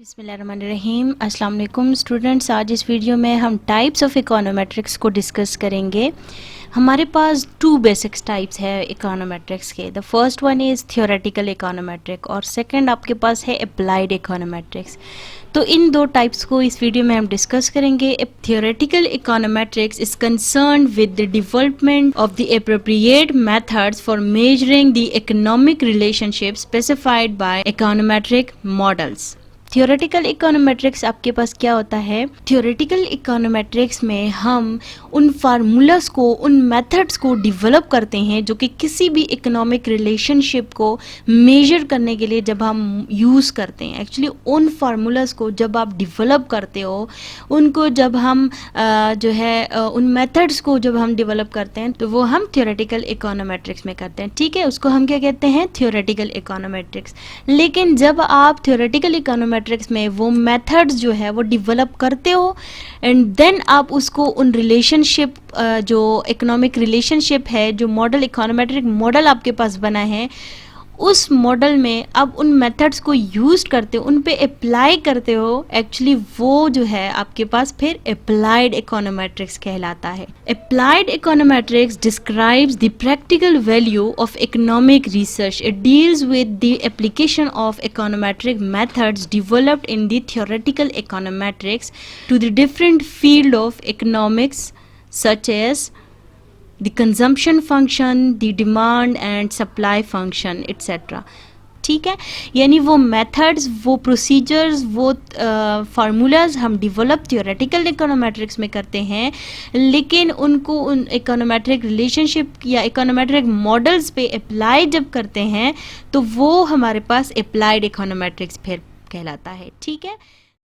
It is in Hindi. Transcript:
बिस्मिल्लाहिर्रहमानिर्रहीम। अस्सलाम वालेकुम स्टूडेंट्स, आज इस वीडियो में हम टाइप्स ऑफ इकोनोमेट्रिक्स को डिस्कस करेंगे। हमारे पास टू बेसिक्स टाइप्स है इकोनोमेट्रिक्स के। The first one is theoretical econometric और सेकंड आपके पास है अप्लाइड इकोनोमेट्रिक्स। तो इन दो टाइप्स को इस वीडियो में हम डिस्कस करेंगे। Theoretical econometrics is concerned with the development of the appropriate methods for measuring the economic relationship specified by econometric models. Theoretical econometrics आपके पास क्या होता है? थियोरेटिकल इकोनोमेट्रिक्स में हम उन फार्मूलाज को, उन मेथड्स को डेवलप करते हैं जो कि किसी भी इकोनॉमिक रिलेशनशिप को मेजर करने के लिए जब हम यूज़ करते हैं। एक्चुअली उन फार्मूलाज को जब आप डेवलप करते हो, उनको जब हम उन मेथड्स को जब हम डेवलप करते हैं तो वो हम थियोरेटिकल इकोनोमेट्रिक्स में करते हैं। ठीक है, उसको हम क्या कहते हैं? Theoretical econometrics. लेकिन जब आप थियोरेटिकल इकोनोमेट्रिक्स में वो मेथड्स जो है वो डेवलप करते हो एंड देन आप उसको उन रिलेशनशिप, जो इकोनॉमिक रिलेशनशिप है, जो मॉडल, इकोनोमेट्रिक मॉडल आपके पास बना है, उस मॉडल में अब उन मेथड्स को यूज करते हो, उन पे अप्लाई करते हो। एक्चुअली वो जो है आपके पास फिर अप्लाइड इकोनोमेट्रिक्स कहलाता है। Applied econometrics describes the practical value of economic research. It deals with the application of econometric methods developed in the theoretical econometrics to the different field of economics such as the consumption function, the demand and supply function etc. ठीक है, यानी वो मेथड्स, वो प्रोसीजर्स, वो फार्मूलाज हम डेवलप थियोरेटिकल इकोनोमेट्रिक्स में करते हैं, लेकिन उनको उन इकोनोमेट्रिक रिलेशनशिप या इकोनोमेट्रिक मॉडल्स पे अप्लाई जब करते हैं तो वो हमारे पास अप्लाइड इकोनोमेट्रिक्स फिर कहलाता है। ठीक है।